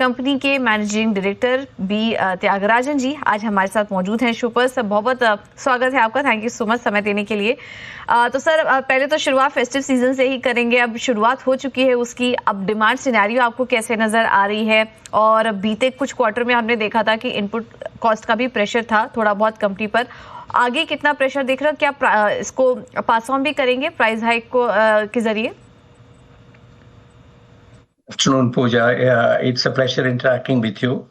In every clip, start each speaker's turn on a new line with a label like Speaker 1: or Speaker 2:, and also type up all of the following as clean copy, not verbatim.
Speaker 1: Company के managing director B Tyagarajan जी आज हमारे साथ मौजूद हैं शो पर। सर बहुत बहुत स्वागत है आपका, थैंक यू सो मच समय देने के लिए। तो सर पहले तो शुरुआत फेस्टिव सीजन से ही करेंगे, अब शुरुआत हो चुकी है उसकी, अब डिमांड सिनेरियो आपको कैसे नजर आ रही है? और बीते कुछ क्वार्टर में हमने देखा था कि इनपुट कॉस्ट का भी प्रेशर था थोड़ा बहुत कंपनी पर, आगे कितना प्रेशर देख रहे हो? क्या इसको पास ऑन भी करेंगे प्राइस हाइक को के जरिए?
Speaker 2: Afternoon, Pooja. It's a pleasure interacting with you.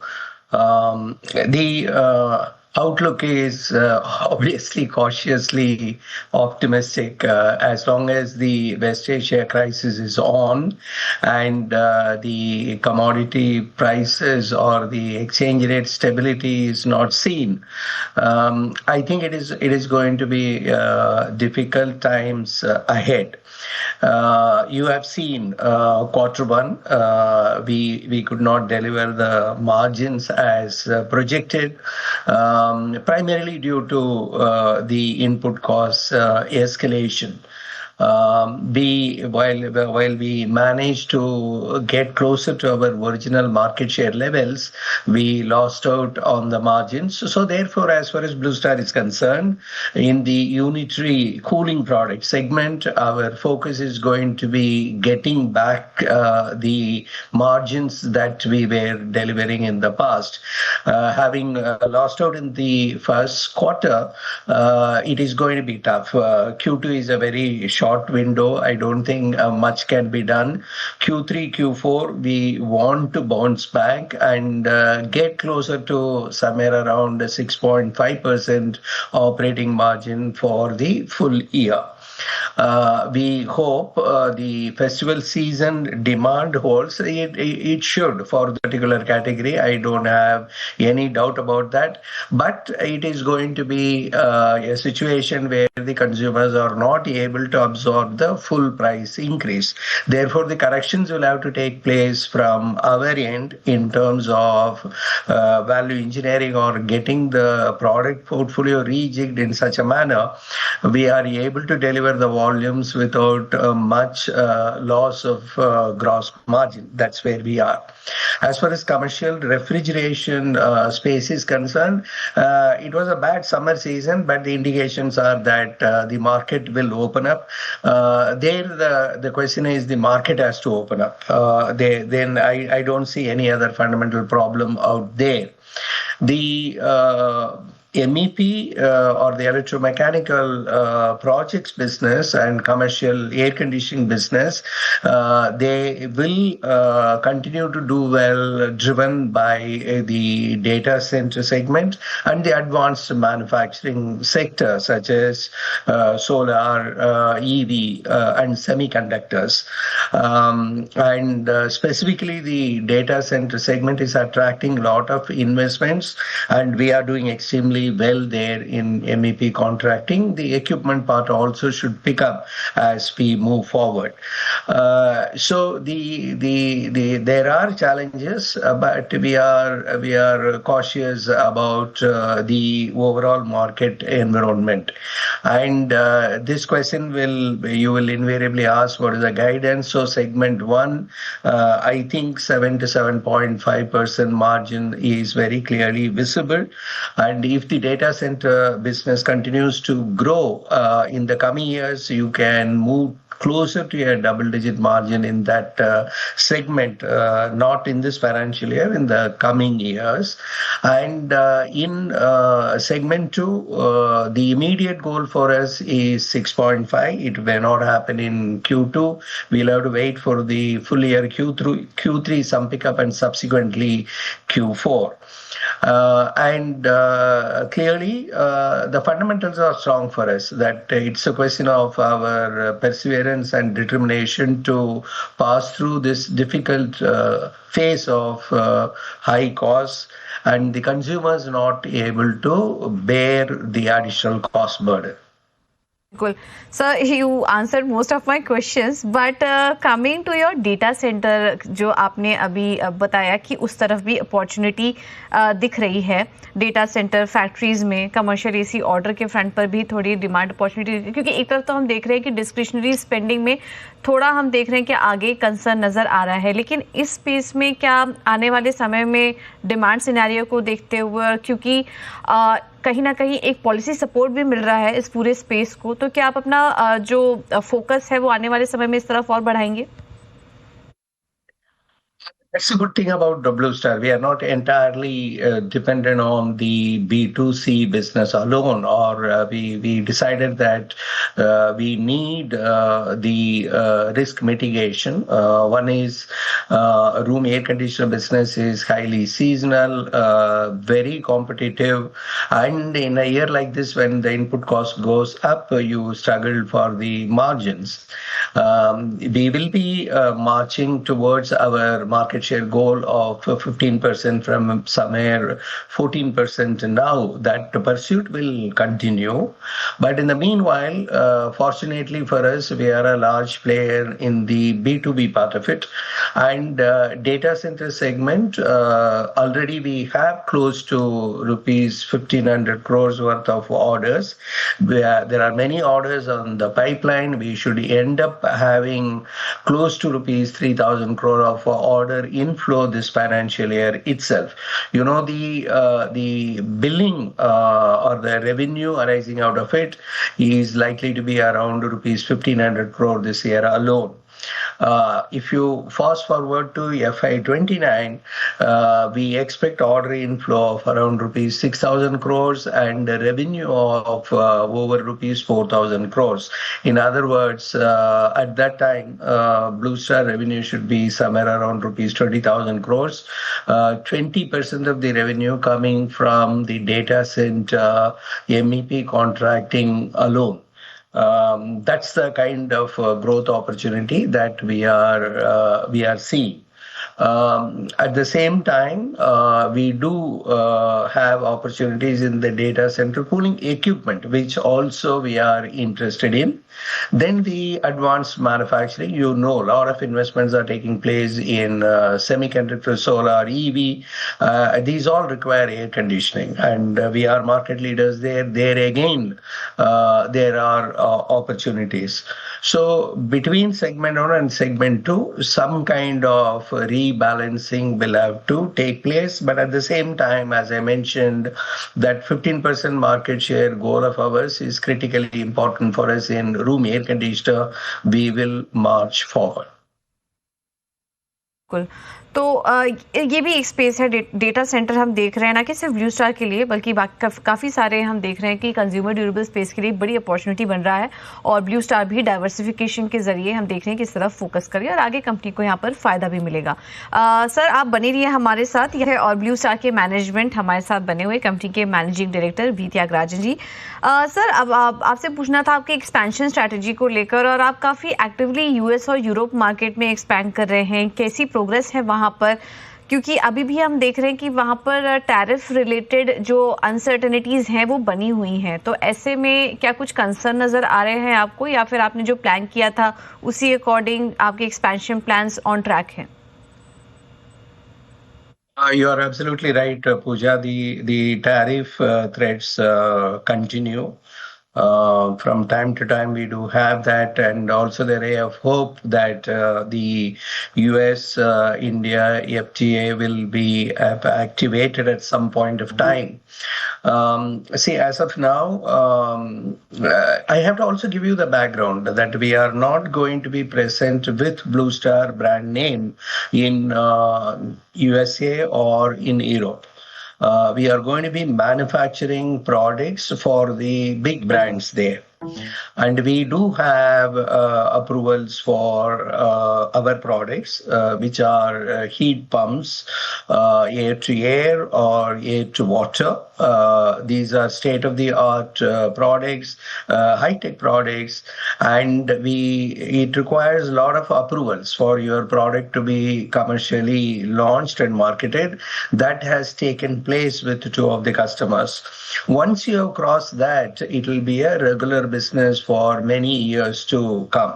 Speaker 2: The outlook is obviously cautiously optimistic as long as the West Asia crisis is on and the commodity prices or the exchange rate stability is not seen. I think it is going to be difficult times ahead. You have seen quarter one, we could not deliver the margins as projected, primarily due to the input cost escalation. While we managed to get closer to our original market share levels, we lost out on the margins. So therefore, as far as Blue Star is concerned, in the unitary cooling product segment, our focus is going to be getting back the margins that we were delivering in the past. Having lost out in the first quarter, it is going to be tough. Q2 is a very short window. I don't think much can be done. Q3, Q4, we want to bounce back and get closer to somewhere around 6.5% operating margin for the full year. We hope the festival season demand holds. It should for the particular category. I don't have any doubt about that. But it is going to be a situation where the consumers are not able to absorb the full price increase. Therefore, the corrections will have to take place from our end in terms of value engineering or getting the product portfolio rejigged in such a manner we are able to deliver the volumes without much loss of gross margin. That's where we are. As far as commercial refrigeration space is concerned, it was a bad summer season, but the indications are that the market will open up. The question is the market has to open up. Then I don't see any other fundamental problem out there. The MEP or the electromechanical projects business and commercial air conditioning business, they will continue to do well, driven by the data center segment and the advanced manufacturing sector such as solar, EV, and semiconductors. And specifically, the data center segment is attracting a lot of investments, and we are doing extremely well there in MEP contracting. The equipment part also should pick up as we move forward. So there are challenges, but we are cautious about the overall market environment. And this question you will invariably ask, what is the guidance? So segment one, I think 7 to 7.5% margin is very clearly visible. And if the data center business continues to grow in the coming years, you can move closer to a double-digit margin in that segment, not in this financial year, in the coming years. And in segment two, the immediate goal for us is 6.5. It may not happen in Q2. We'll have to wait for the full year Q3, some pickup, and subsequently Q4. Clearly, the fundamentals are strong for us, that it's a question of our perseverance and determination to pass through this difficult phase of high costs and the consumers not able to bear the additional cost burden.
Speaker 1: Cool. So you answered most of my questions, but coming to your data center, जो आपने अभी बताया कि उस तरफ भी opportunity दिख रही है डेटा सेंटर फैक्ट्रीज में, कमर्शियल एसी ऑर्डर के फ्रंट पर भी थोड़ी डिमांड अपॉर्चुनिटी, क्योंकि एक तरफ तो हम देख रहे हैं कि डिस्क्रिशनरी स्पेंडिंग में थोड़ा हम देख रहे हैं कि आगे कंसर्न नज़र आ रहा है, लेकिन इस स्पेस में क्या आने वाले समय में डिमांड सिनेरियो को देखते हुए, क्योंकि कहीं ना कहीं एक पॉलिसी सपोर्ट भी मिल रहा है इस पूरे स्पेस को, तो क्या आप अपना जो फोकस है वो आने वाले समय में इस तरफ और बढ़ाएंगे?
Speaker 2: That's a good thing about the Blue Star. We are not entirely dependent on the B2C business alone, or we decided that we need the risk mitigation. One is room air conditioner business is highly seasonal, very competitive, and in a year like this, when the input cost goes up, you struggle for the margins. We will be marching towards our market share goal of 15% from somewhere 14% now. That pursuit will continue. But in the meanwhile, fortunately for us, we are a large player in the B2B part of it. And data center segment, already we have close to rupees 1,500 crores worth of orders. There are many orders on the pipeline. We should end up having close to rupees 3,000 crore of order inflow this financial year itself. You know, the billing or the revenue arising out of it is likely to be around rupees 1,500 crore this year alone. If you fast forward to FY29, we expect order inflow of around rupees 6,000 crores and a revenue of over rupees 4,000 crores. In other words, at that time, Blue Star revenue should be somewhere around rupees 20,000 crores. 20% of the revenue coming from the data center MEP contracting alone. That's the kind of growth opportunity that we are seeing. At the same time, we do have opportunities in the data center cooling equipment, which also we are interested in. Then the advanced manufacturing, you know, a lot of investments are taking place in semiconductor, solar, EV. These all require air conditioning, and we are market leaders there. There again, there are opportunities. So between segment 1 and segment 2, some kind of rebalancing will have to take place. But at the same time, as I mentioned, that 15% market share goal of ours is critically important for us in room air conditioner. We will march forward.
Speaker 1: बिल्कुल। तो ये भी एक space है, data centre हम देख रहे हैं ना कि सिर्फ ब्लू स्टार के लिए, बल्कि काफ़ी सारे हम देख रहे हैं कि कंज्यूमर ड्यूरेबल स्पेस के लिए बड़ी अपॉर्चुनिटी बन रहा है, और ब्लू स्टार भी डाइवर्सिफिकेशन के जरिए हम देख रहे हैं कि इस तरफ फोकस करिए और आगे कंपनी को यहाँ पर फ़ायदा भी मिलेगा। सर, आप बने रहिए हमारे साथ, यह है और ब्लू स्टार के मैनेजमेंट हमारे साथ बने हुए कंपनी के मैनेजिंग डायरेक्टर बी त्यागराजन जी। सर, अब आपसे पूछना था आपके एक्सपेंशन स्ट्रैटेजी को लेकर, और आप काफ़ी एक्टिवली यूएस और यूरोप मार्केट में एक्सपैंड कर रहे हैं, कैसी प्रोग्रेस है वहाँ पर? क्योंकि अभी भी हम देख रहे हैं कि वहाँ पर टैरिफ रिलेटेड जो अनसर्टेनिटीज़ हैं वो बनी हुई हैं, तो ऐसे में क्या कुछ कंसर्न नज़र आ रहे हैं आपको, या फिर आपने जो प्लान किया था उसी अकॉर्डिंग आपके एक्सपेंशन प्लान्स ऑन ट्रैक हैं?
Speaker 2: You are absolutely right, Pooja. The tariff threats continue. From time to time, we do have that, and also the ray of hope that the US India FTA will be activated at some point of time. See, as of now, I have to also give you the background that we are not going to be present with Blue Star brand name in USA or in Europe. We are going to be manufacturing products for the big brands there. And we do have approvals for our products, which are heat pumps, air to air or air to water. These are state-of-the-art products, high-tech products, and it requires a lot of approvals for your product to be commercially launched and marketed. That has taken place with two of the customers. Once you have crossed that, it will be a regular business for many years to come.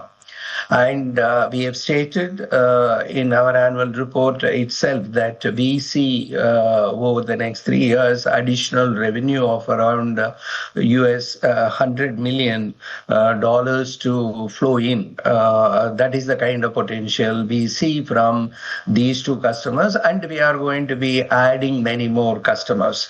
Speaker 2: And we have stated in our annual report itself that we see over the next 3 years additional revenue of around US $100 million to flow in. That is the kind of potential we see from these two customers, and we are going to be adding many more customers.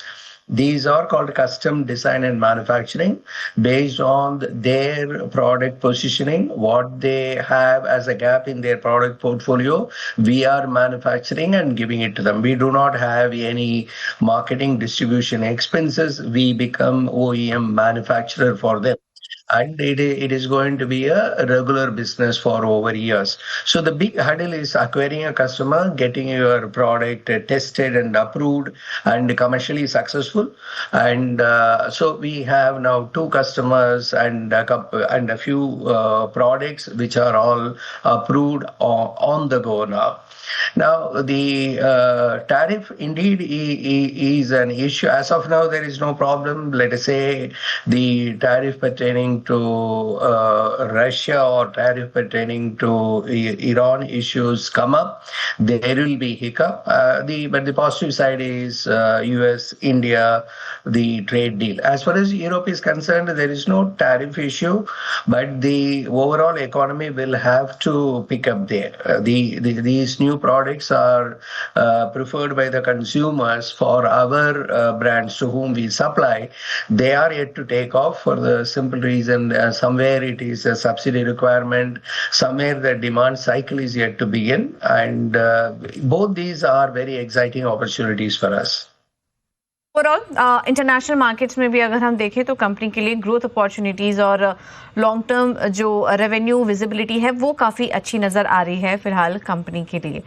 Speaker 2: These are called custom design and manufacturing based on their product positioning, what they have as a gap in their product portfolio. We are manufacturing and giving it to them. We do not have any marketing distribution expenses. We become OEM manufacturer for them. And it is going to be a regular business for over years. So the big hurdle is acquiring a customer, getting your product tested and approved and commercially successful. And so we have now two customers and a few products which are all approved on the go now. Now, the tariff indeed is an issue. As of now, there is no problem. Let us say the tariff pertaining to Russia or tariff pertaining to Iran issues come up, there will be hiccup. But the positive side is US, India, the trade deal. As far as Europe is concerned, there is no tariff issue, but the overall economy will have to pick up there. These new products are preferred by the consumers for our brands to whom we supply. They are yet to take off for the simple reason somewhere it is a subsidy requirement, somewhere the demand cycle is yet to begin. And both these are very exciting opportunities for us.
Speaker 1: Overall international markets में भी अगर हम देखें तो company के लिए growth opportunities और long term जो रेवेन्यू विजिबिलिटी है वो काफ़ी अच्छी नज़र आ रही है फिलहाल कंपनी के लिए।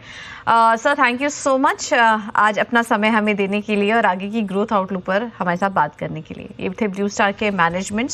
Speaker 1: Sir thank you so much आज अपना समय हमें देने के लिए और आगे की ग्रोथ आउटलुक पर हमारे साथ बात करने के लिए। ये थे ब्लू स्टार के मैनेजमेंट